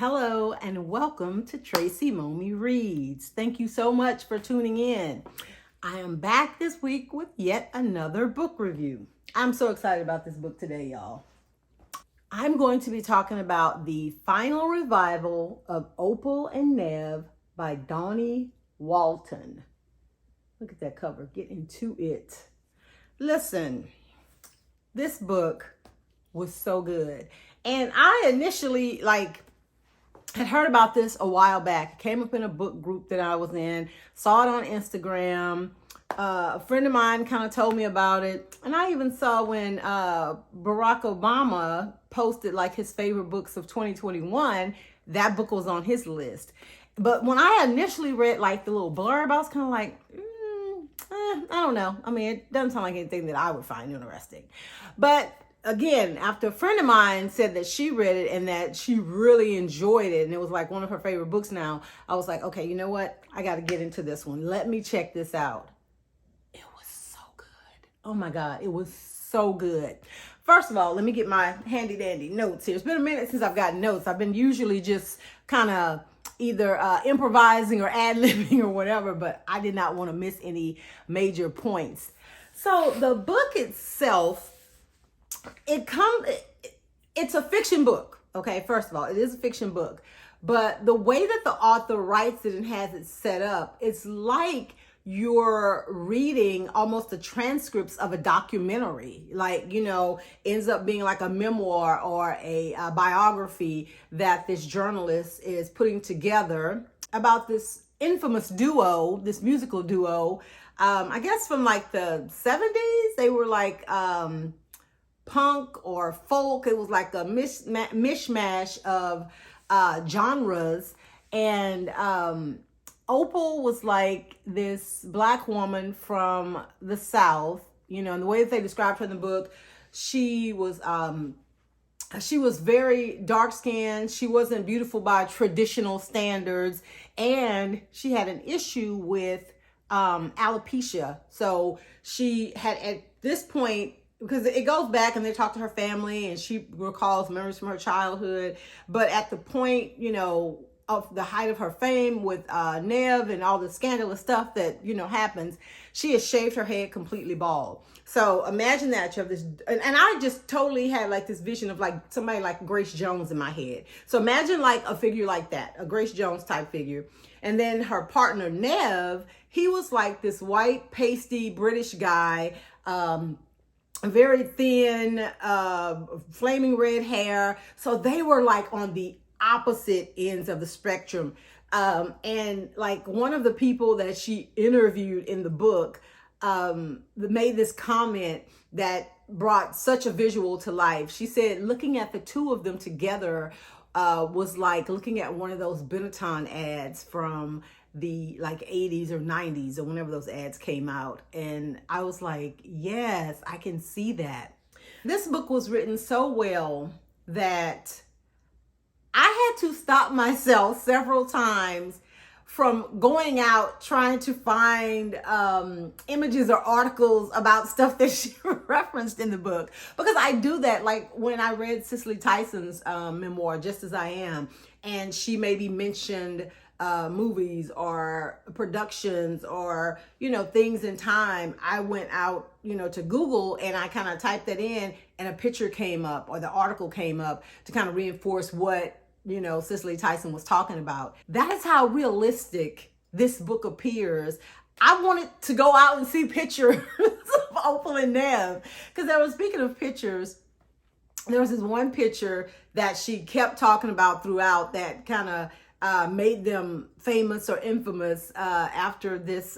Hello and welcome to Tracy Momey Reads. Thank you so much for tuning in. I am back this week with yet another book review. I'm so excited about this book today, y'all. I'm going to be talking about the Final Revival of Opal and Nev by Dawnie Walton. Look at that cover. Get into it. Listen, this book was so good. And I initially had heard about this a while back. It came up in a book group that I was in, saw it on Instagram. A friend of mine kind of told me about it. And I even saw when Barack Obama posted like his favorite books of 2021, that book was on his list. But when I initially read like the little blurb, I was kind of like, I don't know. I mean, it doesn't sound like anything that I would find interesting. But again, after a friend of mine said that she read it and that she really enjoyed it, and it was like one of her favorite books now, I was like, okay, you know what? I got to get into this one. Let me check this out. It was so good. Oh my God, it was so good. First of all, let me get my handy dandy notes here. It's been a minute since I've got notes. I've been usually just kind of either improvising or ad-libbing or whatever, but I did not want to miss any major points. So the book itself, it's a fiction book. Okay, first of all, it is a fiction book, but the way that the author writes it and has it set up, it's like you're reading almost the transcripts of a documentary, ends up being like a memoir or a biography that this journalist is putting together about this infamous duo, this musical duo. I guess from like the 70s. They were like punk or folk. It was like a mishmash of genres. And Opal was like this Black woman from the South, and the way that they described her in the book, she was very dark skinned. She wasn't beautiful by traditional standards. And she had an issue with alopecia. So she had, at this point, because it goes back and they talk to her family and she recalls memories from her childhood. But at the point, of the height of her fame with Nev and all the scandalous stuff that, happens, she has shaved her head completely bald. So imagine that you have this, and I just totally had like this vision of like somebody like Grace Jones in my head. So imagine like a figure like that, a Grace Jones type figure. And then her partner Nev, he was like this white, pasty British guy, very thin, flaming red hair. So they were like on the opposite ends of the spectrum. And like one of the people that she interviewed in the book made this comment that brought such a visual to life. She said looking at the two of them together was like looking at one of those Benetton ads from the like 80s or 90s or whenever those ads came out. And I was like, yes, I can see that. This book was written so well that I had to stop myself several times from going out trying to find images or articles about stuff that she referenced in the book. Because I do that, like when I read Cicely Tyson's memoir, Just As I Am, and she maybe mentioned movies or productions or, things in time. I went out, to Google and I kind of typed that in and a picture came up or the article came up to kind of reinforce what, Cicely Tyson was talking about. That is how realistic this book appears. I wanted to go out and see pictures of Opal and Nev, because I was speaking of pictures. There was this one picture that she kept talking about throughout that kind of made them famous or infamous after this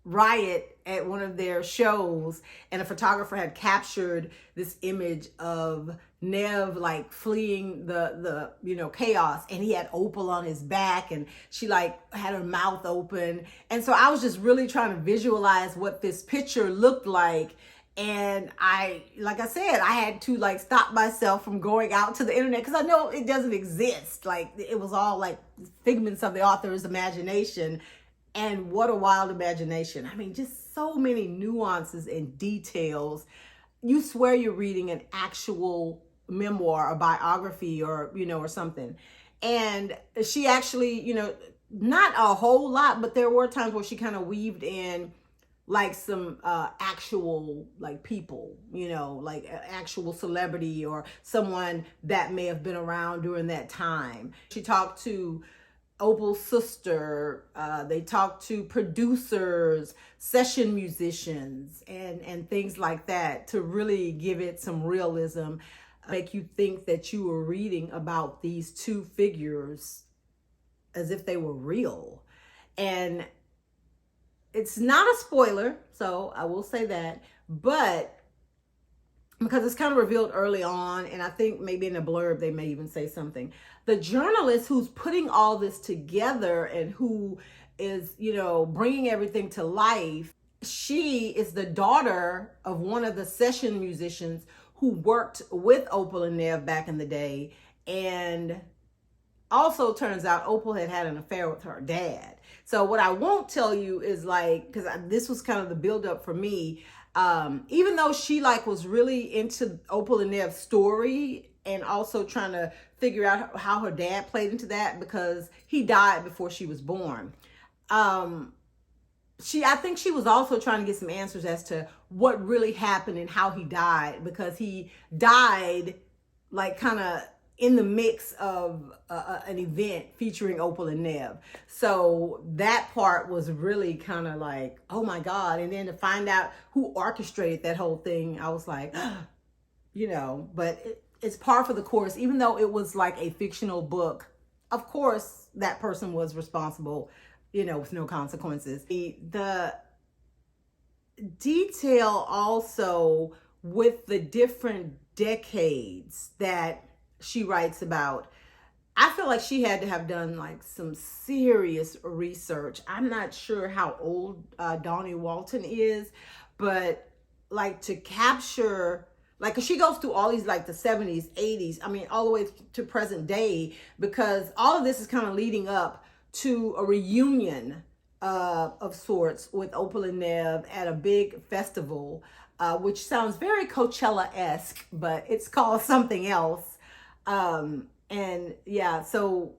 riot at one of their shows, and a photographer had captured this image of Nev like fleeing the chaos, and he had Opal on his back and she like had her mouth open. And so I was just really trying to visualize what this picture looked like. And like I said, I had to like stop myself from going out to the internet because I know it doesn't exist. Like it was all like figments of the author's imagination. And what a wild imagination. I mean, just so many nuances and details. You swear you're reading an actual memoir or biography or, or something. And she actually, not a whole lot, but there were times where she kind of weaved in like some actual like people, like actual celebrity or someone that may have been around during that time. She talked to Opal's sister. They talked to producers, session musicians, and things like that to really give it some realism, make you think that you were reading about these two figures as if they were real. And it's not a spoiler, so I will say that, but because it's kind of revealed early on, and I think maybe in a blurb they may even say something. The journalist who's putting all this together and who is, bringing everything to life, she is the daughter of one of the session musicians who worked with Opal and Nev back in the day. And also turns out Opal had an affair with her dad. So what I won't tell you is like, because this was kind of the buildup for me, even though she like was really into Opal and Nev's story and also trying to figure out how her dad played into that because he died before she was born. I think she was also trying to get some answers as to what really happened and how he died, because he died like kind of in the mix of an event featuring Opal and Nev. So that part was really kind of like, oh my God. And then to find out who orchestrated that whole thing, I was like, but it's par for the course. Even though it was like a fictional book, of course that person was responsible, with no consequences. The detail also with the different decades that she writes about, I feel like she had to have done like some serious research. I'm not sure how old Dawnie Walton is, but like to capture, like, 'cause she goes through all these like the 70s, 80s, I mean, all the way to present day, because all of this is kind of leading up to a reunion of sorts with Opal and Nev at a big festival, which sounds very Coachella-esque, but it's called something else. And yeah, so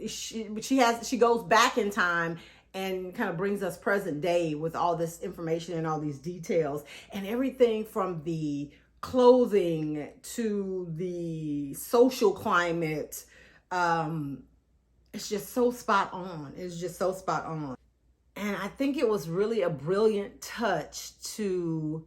she goes back in time and kind of brings us present day with all this information and all these details, and everything from the clothing to the social climate. It's just so spot on. It's just so spot on. And I think it was really a brilliant touch to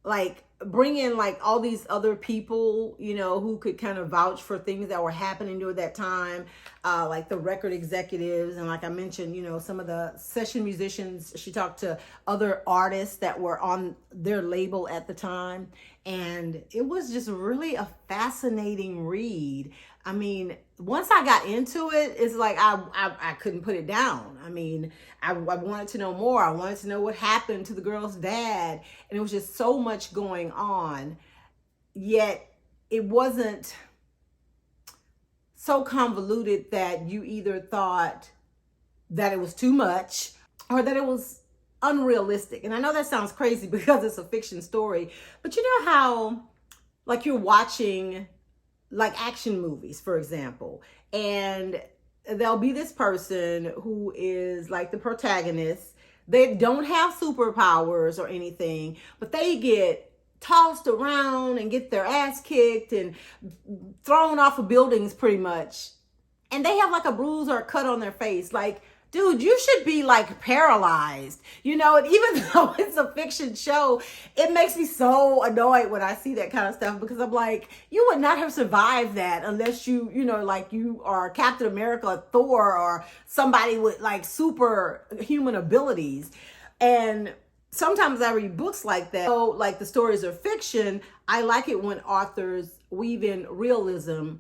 like bring in like all these other people, who could kind of vouch for things that were happening during that time, like the record executives. And like I mentioned, some of the session musicians. She talked to other artists that were on their label at the time. And it was just really a fascinating read. I mean, once I got into it, it's like I couldn't put it down. I mean, I wanted to know more. I wanted to know what happened to the girl's dad. And it was just so much going on. Yet it wasn't so convoluted that you either thought that it was too much or that it was unrealistic. And I know that sounds crazy because it's a fiction story, but you know how like you're watching like action movies, for example, and there'll be this person who is like the protagonist. They don't have superpowers or anything, but they get tossed around and get their ass kicked and thrown off of buildings pretty much. And they have like a bruise or a cut on their face. Like, dude, you should be like paralyzed, and even though it's a fiction show, it makes me so annoyed when I see that kind of stuff, because I'm like, you would not have survived that unless you like you are Captain America or Thor or somebody with like superhuman abilities. And sometimes I read books like that. So like the stories are fiction. I like it when authors weave in realism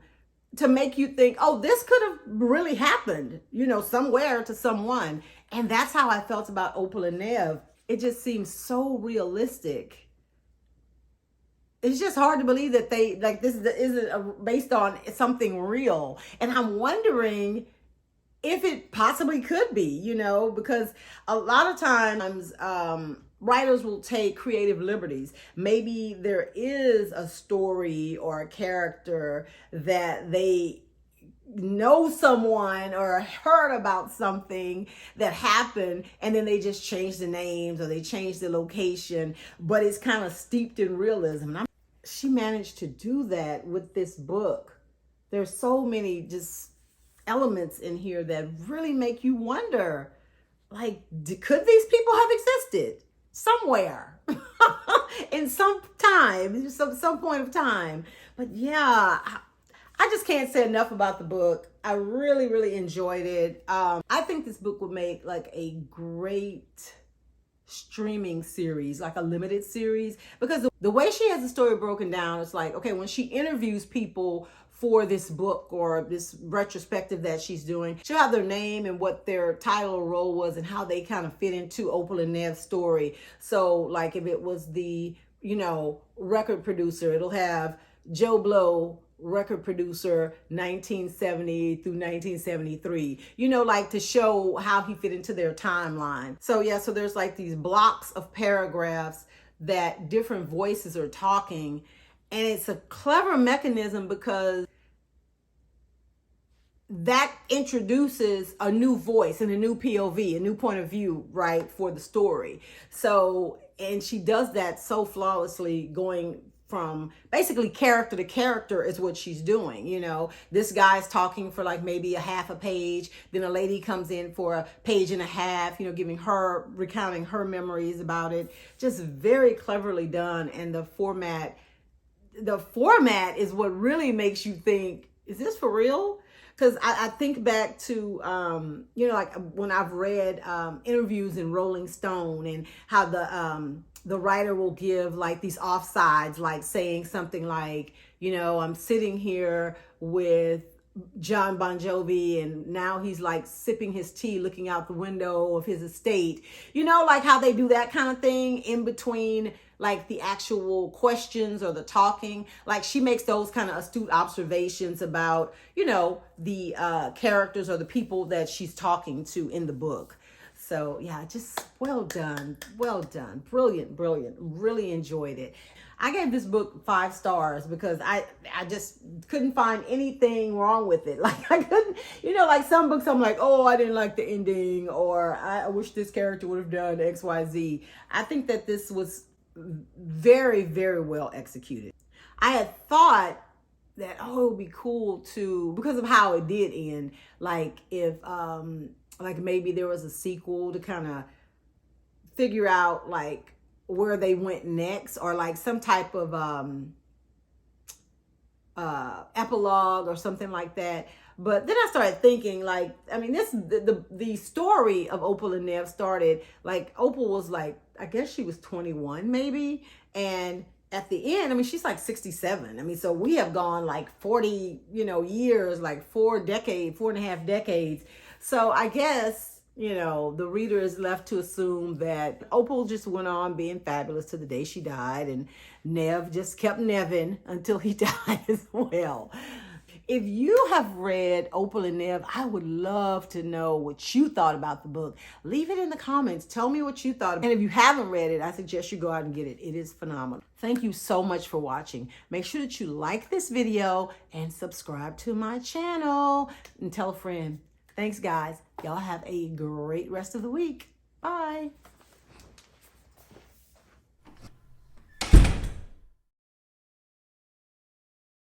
to make you think, oh, this could have really happened, somewhere to someone. And that's how I felt about Opal and Nev. It just seems so realistic. It's just hard to believe that they, like, this isn't based on something real. And I'm wondering if it possibly could be, because a lot of times writers will take creative liberties. Maybe there is a story or a character that they know someone or heard about something that happened, and then they just change the names or they change the location, but it's kind of steeped in realism. She managed to do that with this book. There's so many just elements in here that really make you wonder, like, could these people have existed somewhere in some time, some point of time? But yeah, I just can't say enough about the book. I really, really enjoyed it. I think this book would make like a great streaming series, like a limited series, because the way she has the story broken down, it's like, okay, when she interviews people for this book or this retrospective that she's doing, she'll have their name and what their title or role was and how they kind of fit into Opal and Nev's story. So like if it was the, record producer, it'll have Joe Blow, record producer 1970 through 1973, like to show how he fit into their timeline. So yeah, so there's like these blocks of paragraphs that different voices are talking, and it's a clever mechanism because that introduces a new voice and a new POV, a new point of view, right, for the story. So, and she does that so flawlessly, going from basically character to character is what she's doing. This guy's talking for like maybe a half a page, then a lady comes in for a page and a half, recounting her memories about it. Just very cleverly done. And the format is what really makes you think, is this for real? Because I think back to, like when I've read interviews in Rolling Stone, and how the writer will give like these offsides, like saying something like, I'm sitting here with John Bon Jovi, and now he's like sipping his tea, looking out the window of his estate, like how they do that kind of thing in between like the actual questions or the talking. Like she makes those kind of astute observations about, the characters or the people that she's talking to in the book. So yeah, just well done, brilliant, really enjoyed it. I gave this book 5 stars because I just couldn't find anything wrong with it. Like I couldn't, like some books I'm like, oh, I didn't like the ending, or I wish this character would have done XYZ. I think that this was very, very well executed. I had thought that, it would be cool to, because of how it did end, like if like maybe there was a sequel to kind of figure out like where they went next, or like some type of epilogue or something like that. But then I started thinking, like, the story of Opal and Nev started, like, Opal was like, I guess she was 21 maybe, and at the end, she's like 67. So we have gone like 40, years, like 4.5 decades. So I guess, the reader is left to assume that Opal just went on being fabulous to the day she died, and Nev just kept Nevin until he died as well. If you have read Opal and Nev, I would love to know what you thought about the book. Leave it in the comments. Tell me what you thought. And if you haven't read it, I suggest you go out and get it. It is phenomenal. Thank you so much for watching. Make sure that you like this video and subscribe to my channel and tell a friend. Thanks, guys. Y'all have a great rest of the week. Bye.